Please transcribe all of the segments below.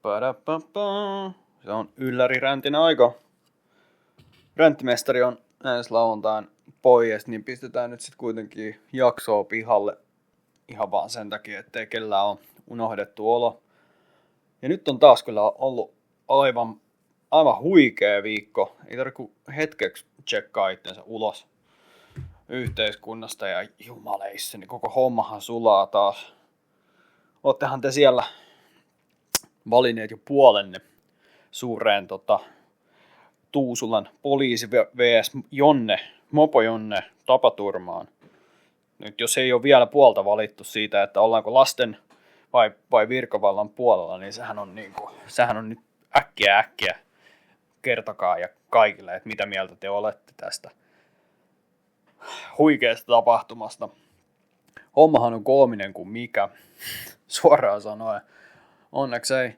Padapapa. Se on ylläri räntin aika. Ränttimestari on ensi lauantain pois, niin pistetään nyt sitten kuitenkin jaksoa pihalle ihan vaan sen takia, ettei kellään ole unohdettu olo. Ja nyt on taas kyllä ollut aivan huikea viikko. Ei tarvitse kuin hetkeksi tsekkaa itsensä ulos yhteiskunnasta ja jumaleissa, niin koko hommahan sulaa taas. Oottehan te siellä valinneet jo puolenne suureen Tuusulan poliisi vs. Mopo Jonne tapaturmaan. Nyt jos ei ole vielä puolta valittu siitä, että ollaanko lasten vai virkavallan puolella, niin sehän on nyt äkkiä kertokaa ja kaikille, että mitä mieltä te olette tästä huikeasta tapahtumasta. Hommahan on koominen kuin mikä, suoraan sanoen. Onneksi ei,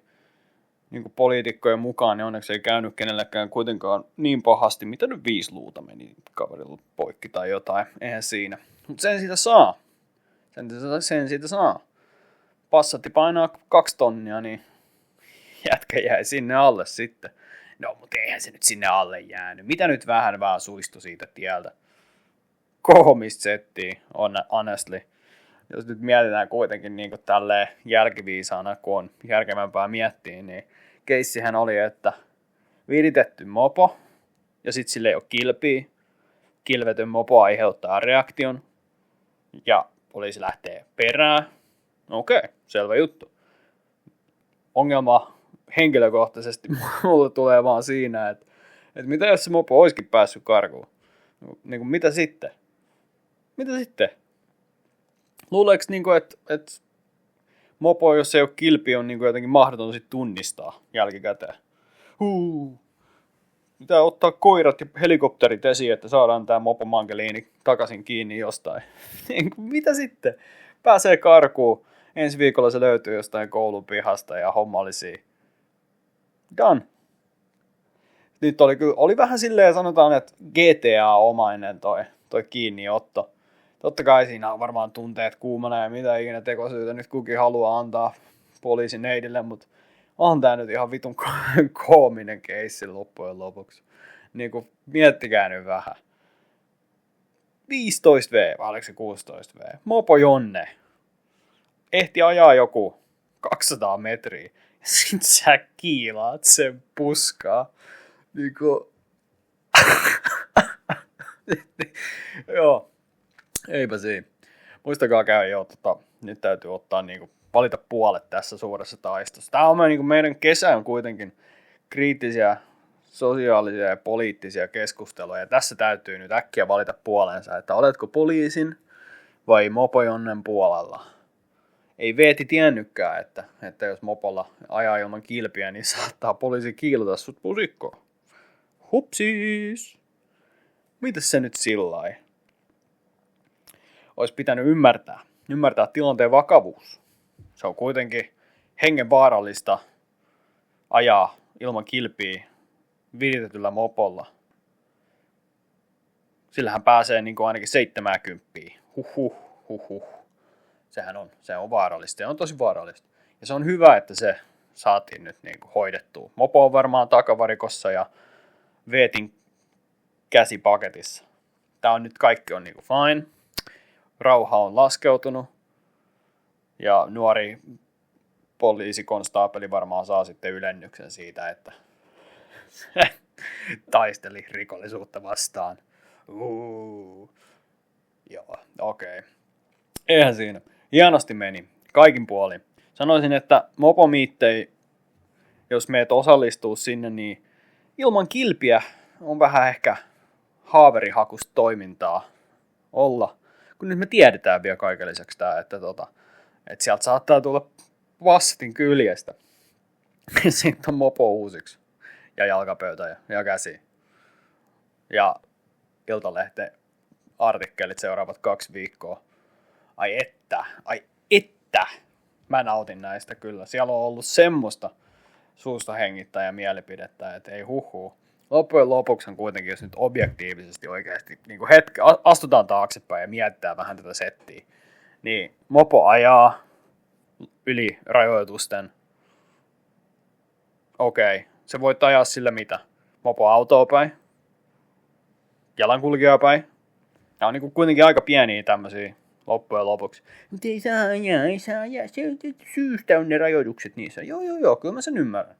niin kuin poliitikkojen mukaan, niin onneksi ei käynyt kenellekään kuitenkaan niin pahasti, mitä nyt 5 luuta meni kaverilla poikki tai jotain, eihän siinä. Mutta sen siitä saa. Sen siitä saa. Passatti painaa 2 tonnia, niin jätkä jäi sinne alle sitten. No, mutta eihän se nyt sinne alle jäänyt. Mitä nyt vähän suistui siitä tieltä? Koomista settiä, honestly. Jos nyt mietitään kuitenkin niin kuin tälleen jälkiviisaana, kun on järkevämpää miettiä, niin keissihän oli, että viritetty mopo, ja sitten sille ei ole kilpiä. Kilvetön mopo aiheuttaa reaktion, ja poliisi lähtee perään. Okei, selvä juttu. Ongelma henkilökohtaisesti mulle tulee vaan siinä, että mitä jos se mopo olisikin päässyt karkuun? Niin kuin, mitä sitten? Mitä sitten? Luuleeko, että mopo, jos ei ole kilpi, on jotenkin mahdoton sit tunnistaa jälkikäteen? Pitää ottaa koirat ja helikopterit esiin, että saadaan tämä mopomankeliini takaisin kiinni jostain. Mitä sitten? Pääsee karkuun. Ensi viikolla se löytyy jostain koulun pihasta ja homma oli siinä. Done. Nyt oli vähän silleen, sanotaan, että GTA-omainen toi kiinniotto. Totta kai siinä on varmaan tunteet kuumana ja mitä ikinä tekosyytä nyt kukin haluaa antaa poliisin neidille, mutta on tää nyt ihan vitun koominen keissi loppujen lopuksi. Niin kuin miettikää nyt vähän. 15V, vai oliko se 16V? Mopo Jonne. Ehti ajaa joku 200 metriä. Ja sit sä kiilaat sen puskaa. Niinku... Joo. Eipä siinä. Muistakaa käydä jo, nyt täytyy ottaa valita puolet tässä suuressa taistossa. Tämä on meidän kesä on kuitenkin kriittisiä, sosiaalisia ja poliittisia keskusteluja. Ja tässä täytyy nyt äkkiä valita puolensa, että oletko poliisin vai mopojonnen puolella. Ei Veeti tiennytkään, että jos mopolla ajaa ilman kilpiä, niin saattaa poliisi kiilata sut pusikkoon. Hupsis! Mitäs se nyt sillai? Olisi pitänyt ymmärtää tilanteen vakavuus. Se on kuitenkin hengenvaarallista ajaa ilman kilpiä viritetyllä mopolla. Sillähän pääsee ainakin 70. Huhhuh. Se on vaarallista ja on tosi vaarallista. Ja se on hyvä, että se saatiin nyt hoidettua. Mopo on varmaan takavarikossa ja Veetin käsipaketissa. Tää on nyt kaikki on fine. Rauha on laskeutunut ja nuori poliisikonstaapeli varmaan saa sitten ylennyksen siitä, että taisteli rikollisuutta vastaan. Joo, okei. Eihän siinä. Hienosti meni. Kaikin puolin. Sanoisin, että mopomiittei, jos meet osallistuu sinne, niin ilman kilpiä on vähän ehkä haaverihakusta toimintaa olla. Kun nyt me tiedetään vielä kaiken lisäksi tämä, että sieltä saattaa tulla Passatin kyljestä. Siitä on mopo uusiksi. Ja jalkapöytä ja käsi. Ja Iltalehteen artikkelit seuraavat 2 viikkoa. Ai että. Mä nautin näistä kyllä. Siellä on ollut semmoista suusta hengittäjä mielipidettä, että ei huhuu. Loppujen lopuksi on kuitenkin, jos nyt objektiivisesti oikeasti astutaan taaksepäin ja mietitään vähän tätä settiä, niin mopo ajaa yli rajoitusten okei, se voit ajaa sillä mitä? Mopoautoa päin, jalankulkijaa päin. Nämä on niin kuin kuitenkin aika pieniä tämmöisiä loppujen lopuksi. Mutta ei saa ajaa, se syystä on ne rajoitukset niissä. Joo, kyllä mä sen ymmärrän.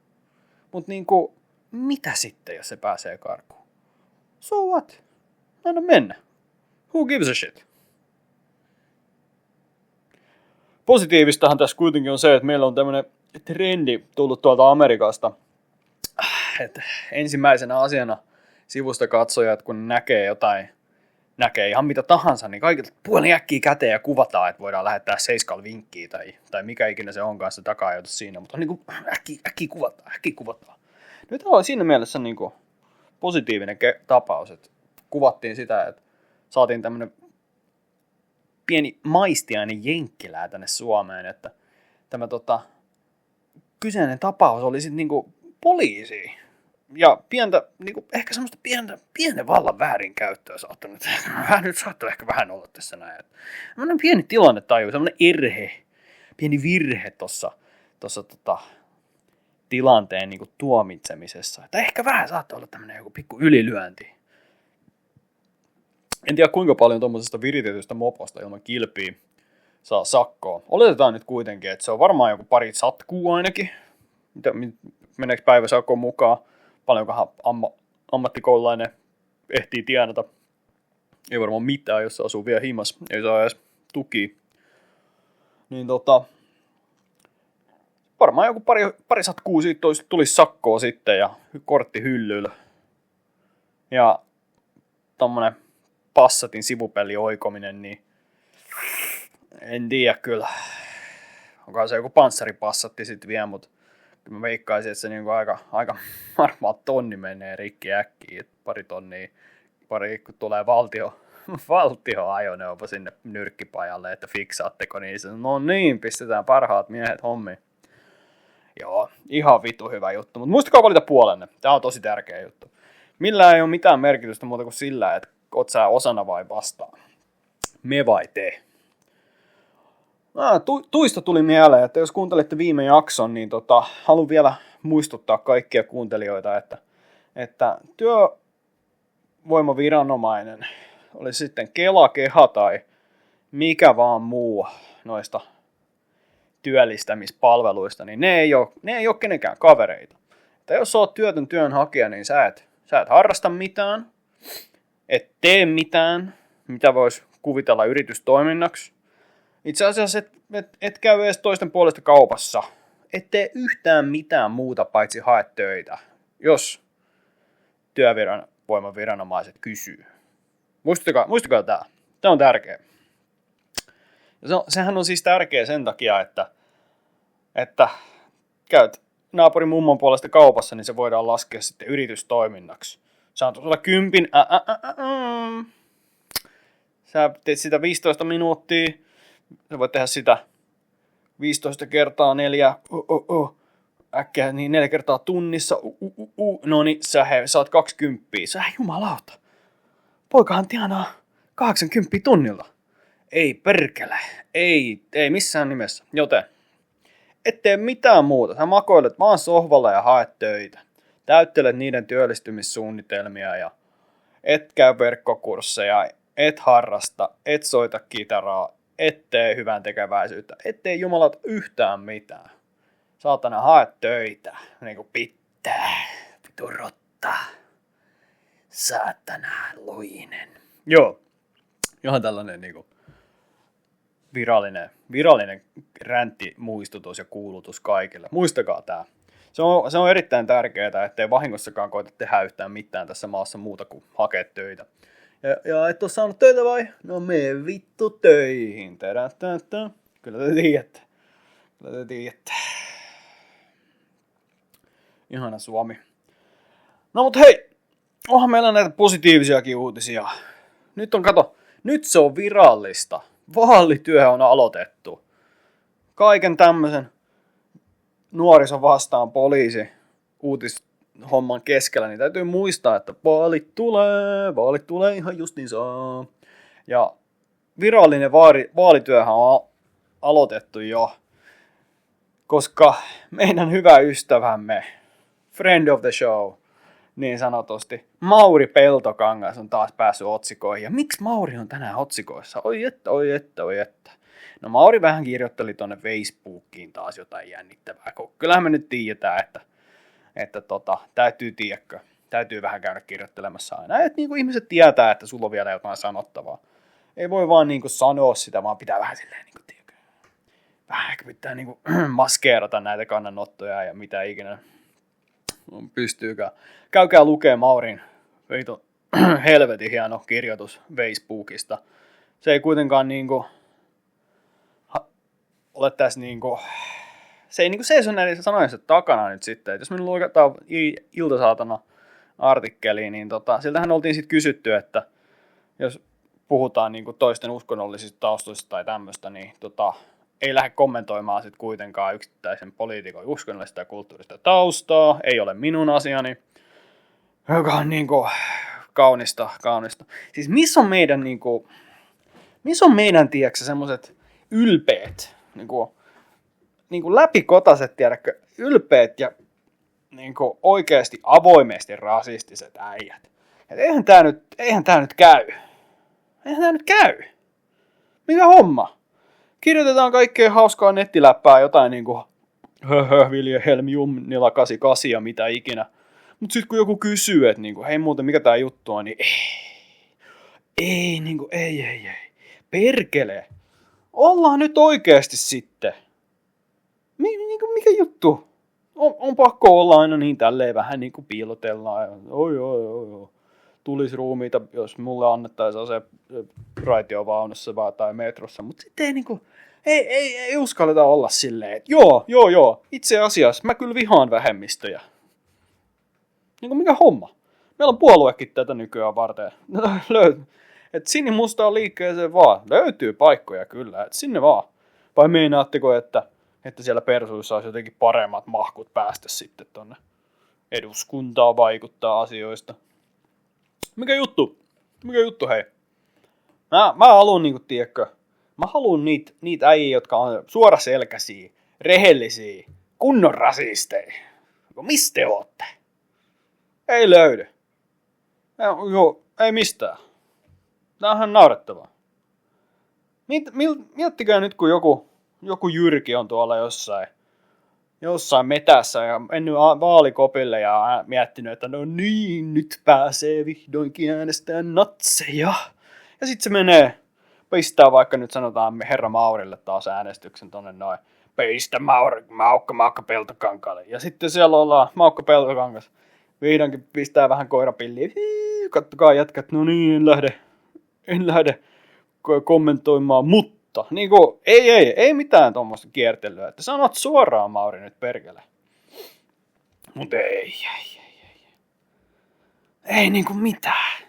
Mutta niinku, mitä sitten, jos se pääsee karkuun? So what? Anna mennä. Who gives a shit? Positiivistahan tässä kuitenkin on se, että meillä on tämmöinen trendi tullut tuolta Amerikasta. Että ensimmäisenä asiana sivusta katsojat, kun näkee ihan mitä tahansa, niin kaikilta puolin äkkiä käteen ja kuvataan, että voidaan lähettää seiskalla vinkkiä tai mikä ikinä se onkaan se taka-ajoitus siinä, mutta on niin kuin äkkiä kuvataan. Nyt on siinä mielessä niin kuin positiivinen tapaus, että kuvattiin sitä, että saatiin tämmöinen pieni maistiainen jenkkilää tänne Suomeen, että tämä kyseinen tapaus oli sitten niinku poliisi. Ja niinku, ehkä semmoista pienen vallan väärinkäyttöä saattanut. Nyt saattaa ehkä vähän olla tässä näin. Semmoinen pieni tilannetaju, semmoinen pieni virhe tuossa tilanteen niinku tuomitsemisessa. Tai ehkä vähän saattaa olla tämmöinen joku pikku ylilyönti. En tiedä kuinka paljon tuommoisesta viritetystä moposta ilman kilpiä saa sakkoa. Oletetaan nyt kuitenkin, että se on varmaan joku pari satkuu ainakin. Meneekö päiväsakkoon mukaan? Paljonkohan ammattikoululainen ehtii tienata? Ei varmaan mitään, jos se asuu vielä himas. Ei saa edes tukia. Niin varmaan joku pari satkuu siitä tulisi sakkoa sitten ja kortti hyllyllä. Ja tommonen Passatin sivupeli oikominen, niin en tiedä kyllä. Onkohan se joku panssaripassatti sitten vielä, mutta kyllä mä veikkaisin, että se niinku aika varmaan tonni menee rikki äkkiä. Et kun tulee valtioajoneuvo sinne nyrkkipajalle, että fiksaatteko niin. No niin, pistetään parhaat miehet hommiin. Joo, ihan vitu hyvä juttu. Mutta muistakaa valita puolenne. Tää on tosi tärkeä juttu. Millään ei ole mitään merkitystä muuta kuin sillä, että oot sä osana vai vastaan. Me vai te. Tuista tuli mieleen, että jos kuuntelitte viime jakson, niin haluan vielä muistuttaa kaikkia kuuntelijoita, että työvoimaviranomainen, oli sitten Kela, Keha tai mikä vaan muu noista työllistämispalveluista, niin ne ei ole kenenkään kavereita. Että jos oot työtön työnhakija, niin sä et harrasta mitään, et tee mitään, mitä voisi kuvitella yritystoiminnaksi. Itse asiassa et käy edes toisten puolesta kaupassa. Et tee yhtään mitään muuta paitsi hae töitä, jos työvoimaviranomaiset kysyy. Muistakaa tämä. Tämä on tärkeä. Ja sehän on siis tärkeä sen takia, että käyt naapurin mummon puolesta kaupassa, niin se voidaan laskea sitten yritystoiminnaksi. Saat sulla 10. Sä teet sitä 15 minuuttia. Sä voit tehdä sitä 15 kertaa 4. Äkkiä niin 4 kertaa tunnissa. No niin, sä saat 20. Sä jumalauta. Poikahan tienaa 80 tunnilla. Ei perkele. Ei missään nimessä. Joten et tee mitään muuta. Sä makoilet vaan sohvalla ja haet töitä. Täyttelet niiden työllistymissuunnitelmia ja et käy verkkokursseja, et harrasta, et soita kitaraa, et tee hyvän tekeväisyyttä, et tee jumalat yhtään mitään. Saatana hae töitä, niinku pitää, vitu rotta, saatana luinen. Joo, johon tällainen niinku virallinen ränttimuistutus ja kuulutus kaikille. Muistakaa tää. Se on erittäin tärkeää, ettei vahingossakaan koeta tehdä yhtään mitään tässä maassa muuta kuin hakea töitä. Ja et oo saanut töitä vai? No mene vittu töihin. Kyllä te tiedätte. Ihana Suomi. No mut hei, onhan meillä näitä positiivisiakin uutisia. Nyt se on virallista. Vaalityö on aloitettu. Kaiken tämmöisen nuorison vastaan poliisi uutishomman keskellä, niin täytyy muistaa, että vaalit tulee ihan justiinsa. Ja virallinen vaalityöhän on aloitettu jo, koska meidän hyvä ystävämme friend of the show, niin sanotusti. Mauri Peltokangas on taas päässyt otsikoihin. Ja miksi Mauri on tänään otsikoissa? Oi että. No Mauri vähän kirjoitteli tuonne Facebookiin taas jotain jännittävää. Kyllähän me nyt tiedetään, että täytyy vähän käydä kirjoittelemassa aina. Että niin kuin ihmiset tietää, että sulla on vielä jotain sanottavaa. Ei voi vaan niin kuin sanoa sitä, vaan pitää vähän silleen, niin kuin, vähän ehkä pitää niin kuin maskeerata näitä kannanottoja ja mitä ikinä pystyykään. Käykää lukee Maurin helvetin hieno kirjoitus Facebookista. Se ei kuitenkaan niinku ole tässä niinku, se ei niinku seiso näiden sanojensa takana nyt sitten. Et jos me luetaan Ilta-Saatana artikkeliin, niin siltähän oltiin sitten kysytty, että jos puhutaan niinku toisten uskonnollisista taustoista tai tämmöistä, niin ei lähde kommentoimaan sitten kuitenkaan yksittäisen poliitikon uskonnollista ja kulttuurista taustaa. Ei ole minun asiani. Joka on niinku kaunista. Siis missä on meidän tiedätkö, semmoiset ylpeät, niinku läpikotaset, tiedätkö, ylpeät ja niinku oikeasti avoimesti rasistiset äijät. Et eihän tää nyt käy. Mikä homma? Kirjoitetaan kaikkea hauskaa nettiläppää, jotain niinku Wilhelm Junnila 88 ja mitä ikinä. Mut sit kun joku kysyy, että niinku, hei muuten mikä tää juttu on, niin ei. Perkele. Ollaan nyt oikeesti sitten. Mikä juttu? On pakko olla aina niin tälleen vähän niinku piilotellaan. Oi. Tulis ruumiita, jos mulle annettaisiin se raitiovaunussa tai metrossa. Mut sitten ei niinku, ei uskalleta olla silleen, että joo. Itse asiassa mä kyllä vihaan vähemmistöjä. Niin mikä homma? Meillä on puoluekin tätä nykyään varten. Et sinimustaan liikkeeseen vaan. Löytyy paikkoja kyllä, et sinne vaan. Vai meinaatteko, että siellä persuissa olisi jotenkin paremmat mahkut päästä sitten tonne eduskuntaan vaikuttaa asioista? Mikä juttu hei? Mä haluun niinku, tiedätkö, mä haluun niitä äijä, jotka on suoraselkäisiä, rehellisiä, kunnon rasisteja. Mistä te ootte? Ei löydy. Ei mistään. Tää on ihan naurettavaa. Miettikää nyt, kun joku Jyrki on tuolla jossain metässä ja mennyt vaalikopille ja miettinyt, että no niin, nyt pääsee vihdoinkin äänestämään natseja. Ja sit se pistää vaikka nyt sanotaan herra Maurille taas äänestyksen tonne noin. Pistä Maukka Peltokankaalle. Ja sitten siellä ollaan Maukka Peltokangas. Vihdoinkin pistää vähän koirapilliä. Kattokaa jätkät, no niin, en lähde kommentoimaan, mutta niinku, ei mitään tuommoista kiertelyä. Että sanot suoraan, Mauri, nyt perkele. Mut ei niinku mitään.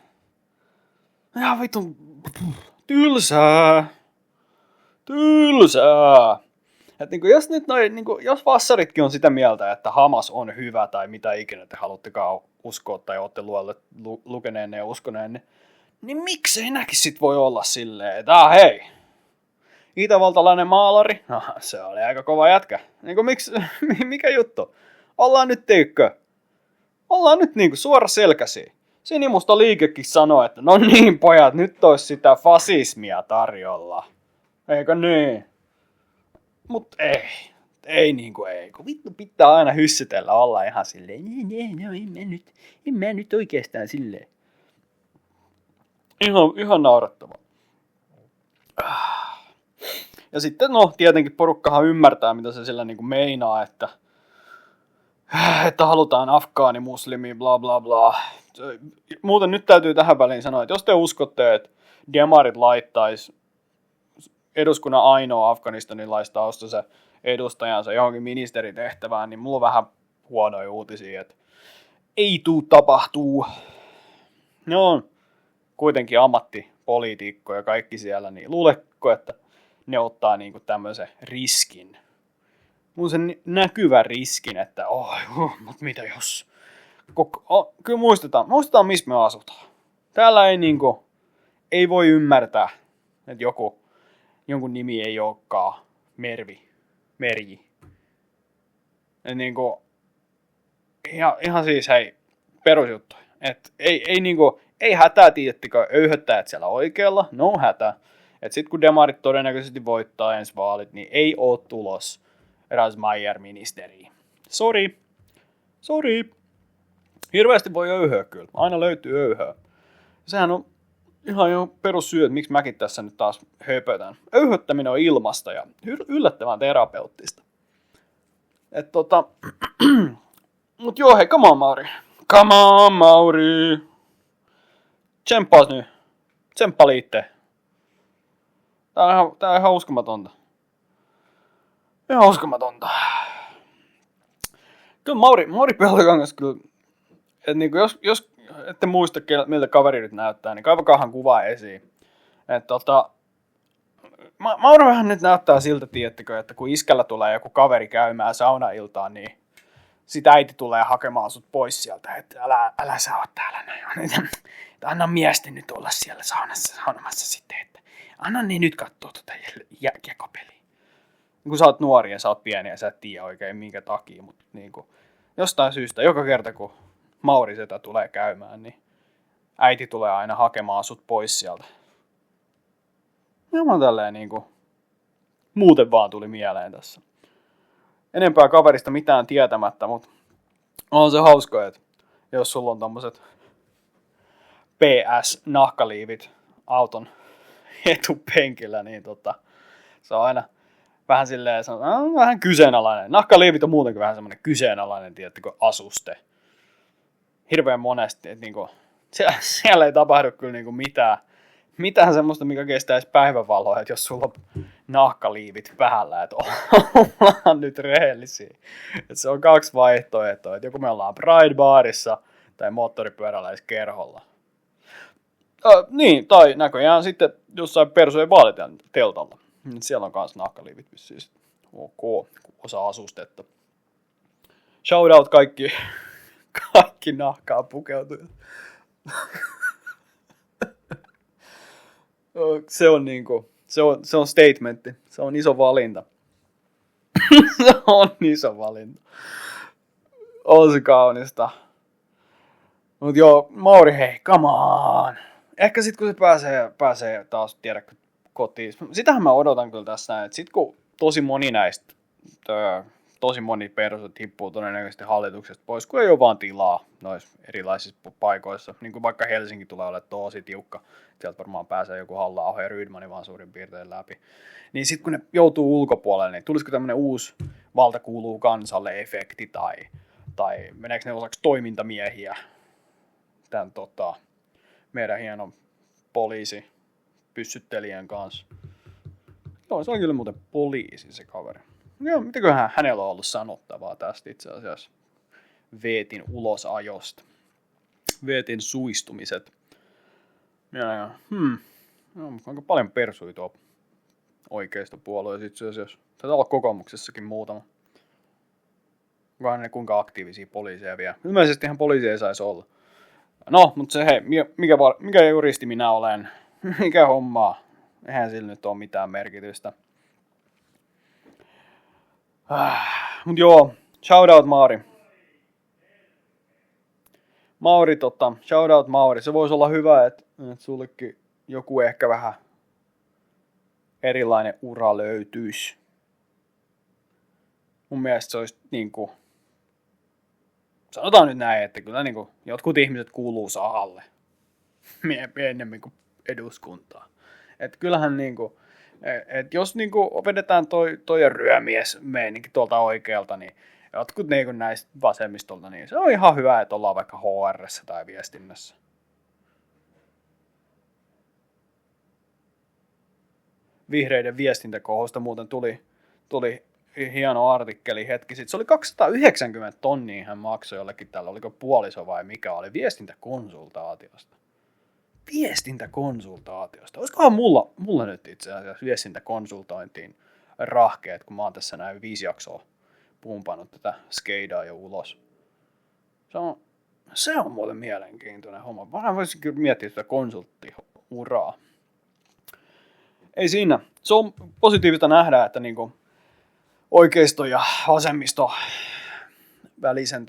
Ihan vitun tylsää. Et niinku, jos nyt jos vassaritkin on sitä mieltä, että Hamas on hyvä tai mitä ikinä te haluttekaan uskoa tai olette lukeneenne ja uskoneenne, niin miksei näkin sit voi olla silleen, että hei, itävaltalainen maalari, no se oli aika kova jätkä. Niinku mikä juttu? Ollaan nyt niinku suoraselkäisiä. Sinimusta liikekin sanoo, että no niin pojat, nyt olisi sitä fasismia tarjolla. Eikö niin? Mut ei kun vittu pitää aina hyssytellä olla ihan silleen, en mä nyt oikeastaan silleen. Ihan naurattavaa. Ja sitten tietenkin porukkahan ymmärtää, mitä se sillä niinku meinaa, että halutaan afgaanimuslimi, bla bla bla. Muuten nyt täytyy tähän väliin sanoa, että jos te uskotte, että demarit laittaisi eduskunnan ainoa afganistanilaistaustaisen edustajansa johonkin ministeritehtävään, niin mulla on vähän huonoja uutisia, että ei tapahtuu. Ne on kuitenkin ammattipoliitikkoja kaikki siellä, niin luuletko, että ne ottaa niinku tämmöisen riskin? Mun sen näkyvän riskin, että mutta mitä jos? Kyllä muistetaan missä me asutaan. Täällä ei voi ymmärtää, että jonkun nimi ei olekaan Merji. ihan siis hei, perusjuttu. Et ei hätää, tiedättekö, öyhöttäjät siellä oikealla, no hätä. Et sit kun demarit todennäköisesti voittaa ensi vaalit, niin ei oo tulos Razmaier-ministeriin. Sori. Hirveästi voi öyhöä kyllä. Aina löytyy öyhöä. Sehän on ihan jo perussyy, että miksi mäkin tässä nyt taas höpötän. Öyhöttäminen on ilmasta ja yllättävän terapeuttista. Mut joo, hei, come on, Mauri. Tsemppaas nyt. Tsemppa liittee. Tää on ihan uskomatonta. Kyllä Mauri Peltokangas kyllä, että niinku jos ette muista miltä kaveri nyt näyttää, niin kaivakaahan kuvaa esiin. Mauri vähän nyt näyttää siltä, tiedättekö, että kun iskällä tulee joku kaveri käymään saunailtaan, niin sit äiti tulee hakemaan sut pois sieltä, että älä sä oot täällä näin. Anna miesten nyt olla siellä saunomassa sitten, että anna ne nyt kattoo tuota jääkiekopeliä. Kun sä oot nuori ja sä oot pieni ja sä et tiedä oikein minkä takia, mutta niinku, jostain syystä joka kerta kun Mauri setä tulee käymään, niin äiti tulee aina hakemaan sut pois sieltä. Ja mä tälleen niinku, muuten vaan tuli mieleen tässä. Enempää kaverista mitään tietämättä, mutta on se hauska, että jos sulla on tommoset PS-nahkaliivit auton etupenkillä, niin se on aina vähän silleen, se on vähän kyseenalainen. Nahkaliivit on muutenkin vähän semmoinen kyseenalainen, tiedättekö, asuste. Hirveän monesti, että niinku, siellä ei tapahdu kyllä niinku mitään semmoista, mikä kestäisi päivänvaloa, että jos sulla on nahkaliivit päällä, että ollaan nyt rehellisiä. Että se on 2 vaihtoehtoa, että joko me ollaan Pride-baarissa tai moottoripyöräläiskerholla. Niin, tai näköjään sitten jossain Persujen vaaliteltalla. Siellä on kans nahkaliivit vissiin. Ok, osa asustetta. Shoutout kaikki nahkaa pukeutujat. Se on niinku, se on statementti. Se on iso valinta. Se on iso valinta. On se kaunista. Mut joo, Mauri, hei, come on. Ehkä sit kun se pääsee taas, tiedäkö, kotiin. Sitähän mä odotan kyllä tässä, että sit kun tosi moni perusat tippuu todennäköisesti hallituksesta pois, kun ei ole vaan tilaa noissa erilaisissa paikoissa. Niin kuin vaikka Helsinki tulee olemaan tosi tiukka. Sieltä varmaan pääsee joku Halla-aho ja Rydmani vaan suurin piirtein läpi. Niin sitten kun ne joutuu ulkopuolelle, niin tulisiko tämmöinen uusi valta kuuluu kansalle -efekti tai meneekö ne osaksi toimintamiehiä tämän meidän hienon poliisi pyssyttelijän kanssa. Joo, se on kyllä muuten poliisi se kaveri. Joo, mitäköhän hänellä on ollut sanottavaa tästä itse asiassa Veetin ulosajosta. Veetin suistumiset. Ja. Aika paljon persui tuo oikeista puolueista itse asiassa. Taitaa olla kokoomuksessakin muutama. Onkohan ne kuinka aktiivisia poliiseja vielä. Ilmeisestihän poliisi ei saisi olla. No, mutta se hei, mikä juristi minä olen? Mikä hommaa? Eihän sillä nyt ole mitään merkitystä. Mut joo, shoutout Mauri. Shoutout Mauri. Se voisi olla hyvä, että sullekin joku ehkä vähän erilainen ura löytyisi. Mun mielestä se olisi niinku, sanotaan nyt näin, että kyllä niinku jotkut ihmiset kuuluu sahalle ennemmin kuin eduskuntaan. Että kyllähän niinku, että jos niinku vedetään toi ryömies meininki tuolta oikealta, niin jotkut niinku näistä vasemmistolta, niin se on ihan hyvä, että ollaan vaikka HR:ssä tai viestinnässä. Vihreiden viestintäkohosta muuten tuli hieno artikkeli hetki sitten. Se oli 290 tonnia hän maksoi jollekin tällä, oliko puoliso vai mikä oli, viestintäkonsultaatiosta. Olisikohan mulla nyt itse asiassa viestintäkonsultointiin rahkeet, kun mä oon tässä näin 5 jaksoa pumpannut tätä skeidaa jo ulos. Se on muuten mielenkiintoinen homma. Mä voisin kyllä miettiä sitä konsulttiuraa. Ei siinä. Se on positiivista nähdä, että niinku oikeisto ja vasemmisto välisen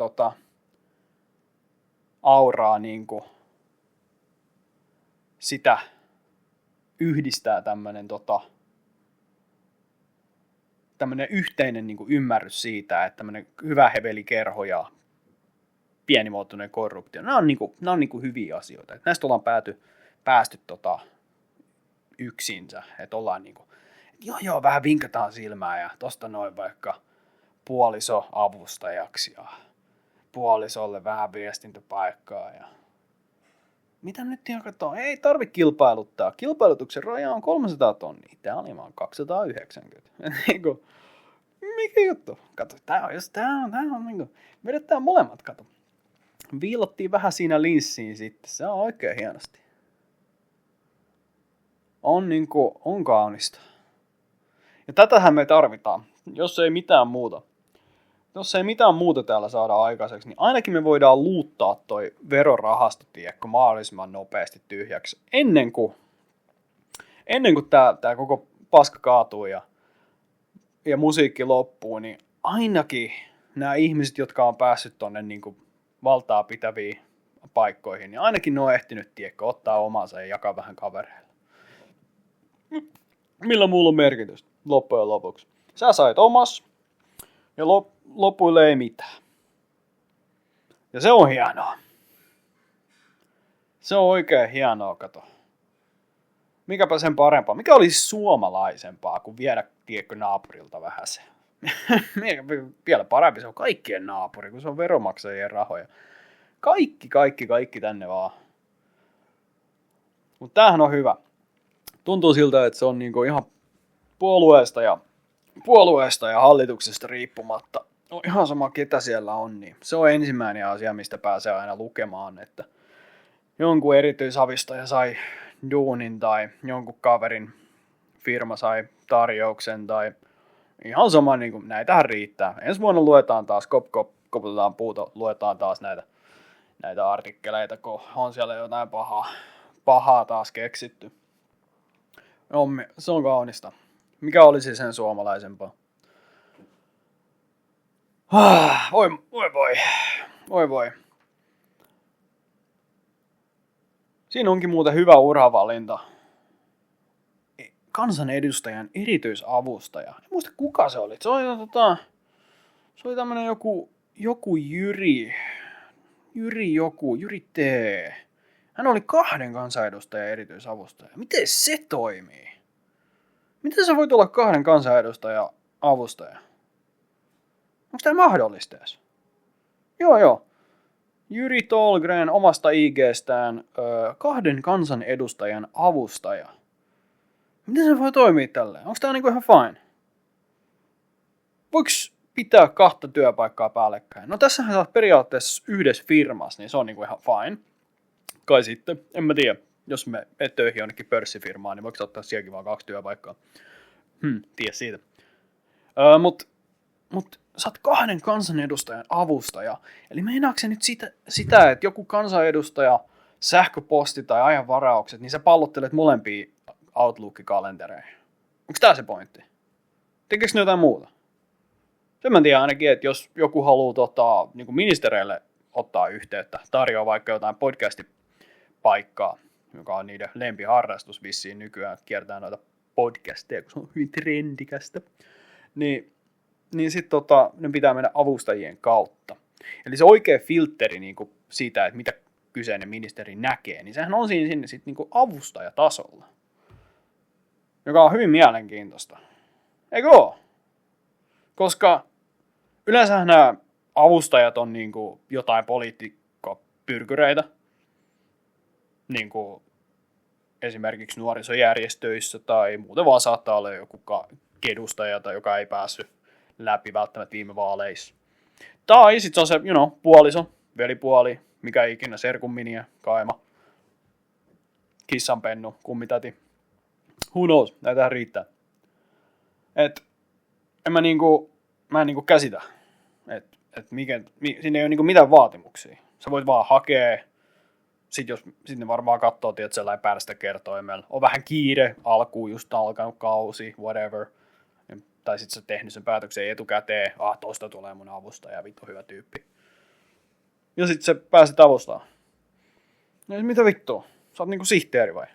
auraa niinku sitä yhdistää tämmönen yhteinen niinku ymmärrys siitä, että tämmönen hyvä hevelikerho ja pienimuotoinen korruptio, nämä on niinku hyviä asioita. Et näistä ollaan päästy yksinsä, että ollaan niinku, joo, vähän vinkataan silmää ja tosta noin vaikka puoliso avustajaksi ja puolisolle vähän viestintäpaikkaa ja mitä nyt ihan katsoo? Ei tarvitse kilpailuttaa. Kilpailutuksen raja on 300 tonnia. Tää oli vaan 290. Niinku, mikä juttu? Kato, tää on niinku, vedetään molemmat, kato. Viilottiin vähän siinä linssiin sitten. Se on oikein hienosti. On kaunista. Ja tätähän me tarvitaan, jos ei mitään muuta. Jos ei mitään muuta täällä saada aikaiseksi, niin ainakin me voidaan luuttaa toi verorahasto, tiedätkö, mahdollisimman nopeasti tyhjäksi. Ennen kuin tää koko paska kaatuu ja musiikki loppuu, niin ainakin nämä ihmiset, jotka on päässyt tonne niin kuin valtaa pitäviin paikkoihin, niin ainakin ne on ehtinyt, tiedätkö, ottaa omansa ja jakaa vähän kavereille. Millä muulla on merkitystä loppujen lopuksi? Sä sait omas ja lopuille ei mitään. Ja se on hienoa. Se on oikein hienoa, kato. Mikäpä sen parempaa? Mikä olisi suomalaisempaa kuin viedä, tiedätkö, naapurilta vähän se? Vielä parempi, se on kaikkien naapuri, kun se on veronmaksajien rahoja. Kaikki tänne vaan. Mutta tämähän on hyvä. Tuntuu siltä, että se on niinku ihan puolueesta ja hallituksesta riippumatta. On ihan sama, ketä siellä on, niin se on ensimmäinen asia, mistä pääsee aina lukemaan, että jonkun erityisavistaja sai duunin tai jonkun kaverin firma sai tarjouksen tai ihan sama, niin kuin näitähän riittää. Ensi vuonna luetaan taas, koputetaan puuta, luetaan taas näitä artikkeleita, kun on siellä jotain pahaa taas keksitty. Se on kaunista. Mikä olisi sen suomalaisempaa? Voi. Siinä onkin muuten hyvä uravalinta. Kansanedustajan erityisavustaja. En muista kuka se oli. Se oli tämmönen joku Jyri T. Hän oli 2 kansanedustajan erityisavustaja. Miten se toimii? Miten sä voit olla 2 kansanedustajan avustaja? Onko tämä mahdollista edes? Joo. Jyri Tolgren omasta IG:stään 2 kansanedustajan avustaja. Miten se voi toimia tälleen? Onko tämä niinku ihan fine? Voiko pitää 2 työpaikkaa päällekkäin? No tässähän sä oot periaatteessa yhdessä firmassa, niin se on niinku ihan fine. Kai sitten, en mä tiedä. Jos me et töihin jonnekin pörssifirmaan, niin voiko ottaa sielläkin vaan 2 työpaikkaa? Tiedä siitä. Mut sä oot 2 kansanedustajan avustaja. Eli meinaatko se nyt sitä, että joku kansanedustaja, sähköposti tai ajanvaraukset, niin sä pallottelet molempia Outlook-kalentereihin. Onko tää se pointti? Tekeekö ne jotain muuta? Sen mä tiedän ainakin, että jos joku haluaa niin kuin ministereille ottaa yhteyttä, tarjoaa vaikka jotain podcastipaikkaa, joka on niiden lempiharrastus vissiin nykyään, kiertää noita podcasteja, kun se on hyvin trendikästä, niin sitten ne pitää mennä avustajien kautta. Eli se oikea filtteri niin kuin siitä, että mitä kyseinen ministeri näkee, niin sehän on siinä sitten niin kuin avustajatasolla, joka on hyvin mielenkiintoista. Eikö ole? Koska yleensä nämä avustajat on niin kuin jotain poliitikkopyrkyreitä, niin kuin esimerkiksi nuorisojärjestöissä tai muuten vaan saattaa olla joku edustaja, joka ei päässyt läpi välttämättä viime vaaleissa. Tai sitten se on se, puoliso, velipuoli, mikä ikinä, serkunminiä, kaima, kissanpennu, kummitäti. Who knows, näitähän riittää. Mä en käsitä, siinä ei ole mitään vaatimuksia. Sä voit vaan hakea, sitten ne varmaan katsoo, että sellainen päästä kertoimella. On vähän kiire, alkuun just alkanut kausi, whatever. Tai sitten sä tehnyt sen päätöksen etukäteen, tosta tulee mun avustaja, vittu hyvä tyyppi. Ja sitten sä pääset avustamaan. No mitä vittua? Sä oot niinku sihteeri vai?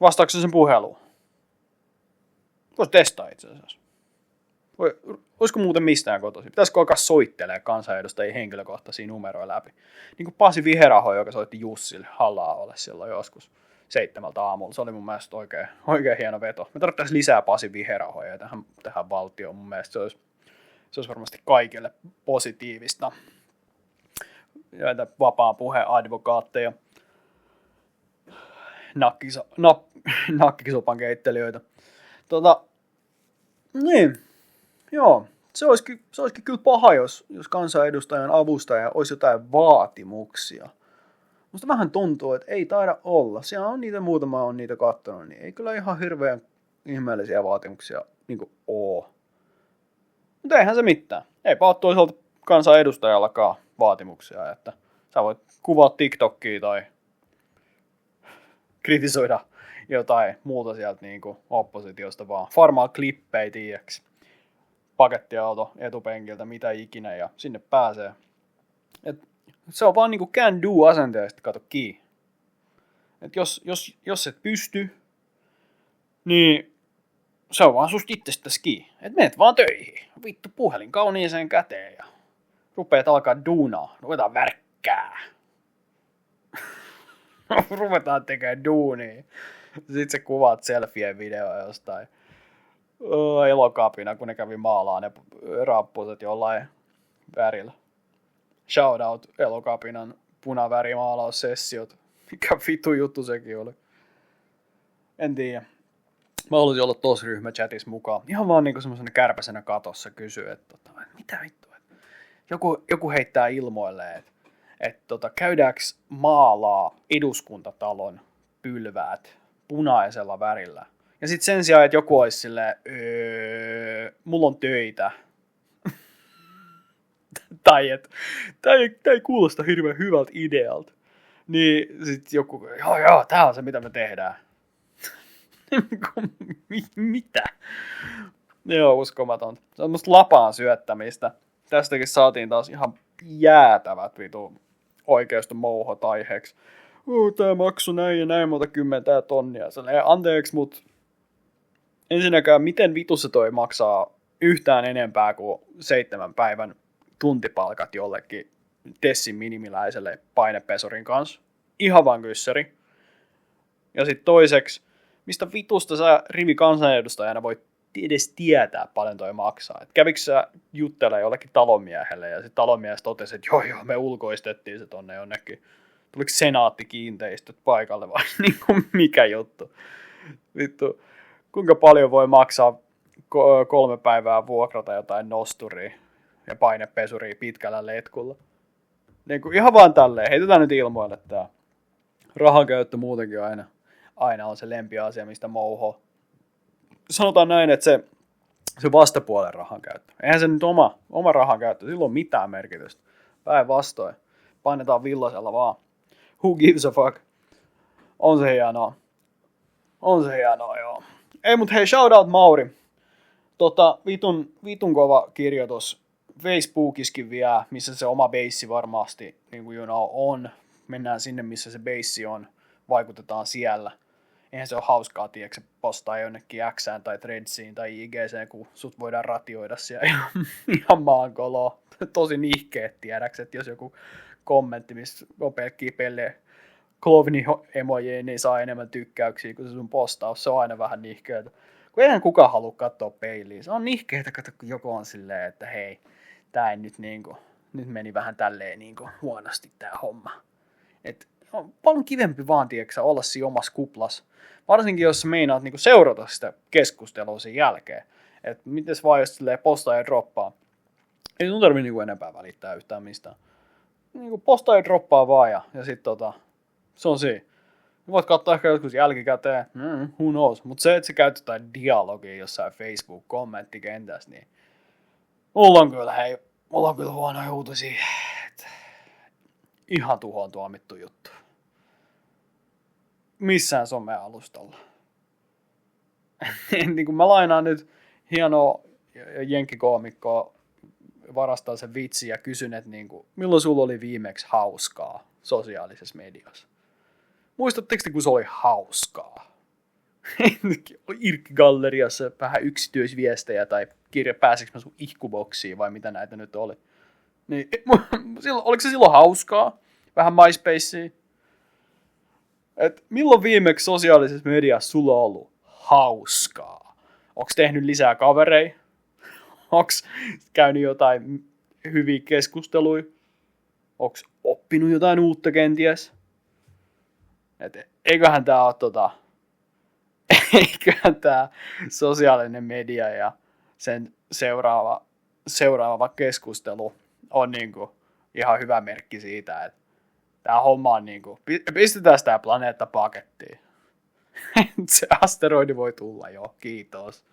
Vastaatko sen puheluun? Voisi testaa itse asiassa. Olisiko muuten mistään kotoisin? Pitäisikö alkaa soittelemaan kansanedustajia henkilökohtaisia numeroja läpi? Niin kuin Pasi Viheraho, joka soitti Jussille Halla-aholle silloin joskus 7 aamulla. Se oli mun mielestä oikein hieno veto. Me tarvittaisiin lisää Pasi Viherahoja tähän valtioon. Mun mielestä se olisi varmasti kaikille positiivista. Joita vapaan puheen advokaatteja, nakkisopan keittelijöitä. Niin, joo. Se olisikin kyllä paha, jos kansanedustajan avustaja olisi jotain vaatimuksia. Musta vähän tuntuu, että ei taida olla. Siellä on niitä muutama, on niitä katsonut, niin ei kyllä ihan hirveän ihmeellisiä vaatimuksia niin oo. Mutta eihän se mitään. Eipä ole toisaalta kansanedustajallakaan vaatimuksia, että sä voit kuvaa TikTokia tai kritisoida jotain muuta sieltä niin kuin oppositiosta vaan. Farmaa klippejä, tiiäks. Pakettiauto etupenkiltä, mitä ikinä, ja sinne pääsee. Se on vaan niinku can do asenteesta, kato kiinni. Et jos et pysty, niin se on vaan susta itsestäsi kiinni. Et menet vaan töihin. Vittu puhelin kauniiseen käteen ja rupeat alkaa duunaa. Ruvetaan värkkää. Ruvetaan tekemään duunia. Sitten sä kuvaat selfien videoa jostain Elokapina, kun ne kävi maalaan ne rappuset jollain värillä. Shoutout Elokapinan punavärimaalaussessiot. Mikä vittu juttu sekin oli. En tiedä. Mä haluaisin olla tossa ryhmächatissa mukaan. Ihan vaan niinku semmosena kärpäsenä katossa kysyä, että mitä vittua. Joku heittää ilmoille, että käydäänkö maalaa eduskuntatalon pylväät punaisella värillä. Ja sit sen sijaan, että joku olisi silleen, mulla on töitä. Tai että tää ei kuulosta hirveän hyvältä idealta. Niin sit joku, joo, tää on se mitä me tehdään. Mitä? Joo, uskomatonta. Se on musta lapaan syöttämistä. Tästäkin saatiin taas ihan jäätävät vitu oikeusta mouhot aiheeksi. Tää maksu näin ja näin monta 10 tonnia. Anteeksi, mut ensinnäkään miten vitussa toi maksaa yhtään enempää kuin 7 päivän tuntipalkat jollekin Tessin minimiläiselle painepesurin kanssa. Ihan vaan kyssäri. Ja sitten toiseksi, mistä vitusta sä rivi kansanedustajana voit edes tietää paljon toi maksaa. Et kävikö sä juttelemaan jollekin talonmiehelle ja sitten talonmies totesi, että joo, me ulkoistettiin se tonne jonnekin. Tuliko senaattikiinteistöt paikalle vai niin mikä juttu? Vittu, kuinka paljon voi maksaa 3 päivää vuokrata jotain nosturia ja painepesuria pitkällä letkulla? Niin kuin ihan vaan tälleen, heitetään nyt ilmoille tää. Rahankäyttö muutenkin aina on se lempiasia, mistä mouho. Sanotaan näin, että se vastapuolen rahankäyttö. Eihän se nyt oma rahankäyttö, sillä on mitään merkitystä. Päinvastoin. Painetaan villasella vaan. Who gives a fuck? On se hienoa, joo. Ei mut hei, shoutout Mauri. Vitun kova kirjoitus Facebookiskin vielä, missä se oma beissi varmasti, niin kuin on. Mennään sinne, missä se beissi on. Vaikutetaan siellä. Eihän se ole hauskaa, tiedätkö, postaa jonnekin Xään tai Threadsiin tai IGCen, kun sut voidaan ratioida siellä ihan maankoloa. Tosi nihkeet, tiedäks, että jos joku kommentti, missä on pelkkiä pelejä klovni-emojeja, niin saa enemmän tykkäyksiä kuin se sun postaus. Se on aina vähän nihkeetä. Kun eihän kukaan halua katsoa peiliin. Se on nihkeetä, kun joku on silleen, että hei, tää ei nyt niinku, nyt meni vähän tälleen niinku huonosti tää homma. Et on paljon kivempi vaan, tiedätkö, olla siinä omassa kuplas. Varsinkin, jos sä meinaat niinku seurata sitä keskustelua sen jälkeen. Että mites vaan, jos silleen postaa ja droppaa. Ei sun tarvii niinku enempää välittää yhtään mistään. Niinku postaa ja droppaa vaan ja sit se on siinä. Voit katsoa ehkä joskus jälkikäteen, who knows. Mutta se, että sä käyt jotain dialogia jossain Facebook-kommenttikentässä, niin mulla on kyllä huonoja uutisia. Ihan tuhoon tuomittu juttu. Missään some-alustalla. Niin kuin mä lainaan nyt hienoa jenkkikoomikkoa, varastaa sen vitsi ja kysyn, että niin kuin, milloin sulla oli viimeksi hauskaa? sosiaalisessa mediassa. Muistatteko te, kun se oli hauskaa? Oli Irkki-galleriassa vähän yksityisviestejä tai pääsikö mä sun ihkuboksiin vai mitä näitä nyt oli. Niin, oliko se silloin hauskaa? Vähän MySpacea? Et milloin viimeksi sosiaalisessa mediassa sulla on ollut hauskaa? Onks tehnyt lisää kavereja? Onks käynyt jotain hyviä keskusteluja? Onks oppinut jotain uutta kenties? Et eiköhän tää ole eiköhän tää sosiaalinen media ja sen seuraava keskustelu on niinku ihan hyvä merkki siitä, että tää homma on niinku, pistetään tää planeetta pakettiin. Se asteroidi voi tulla, joo, kiitos.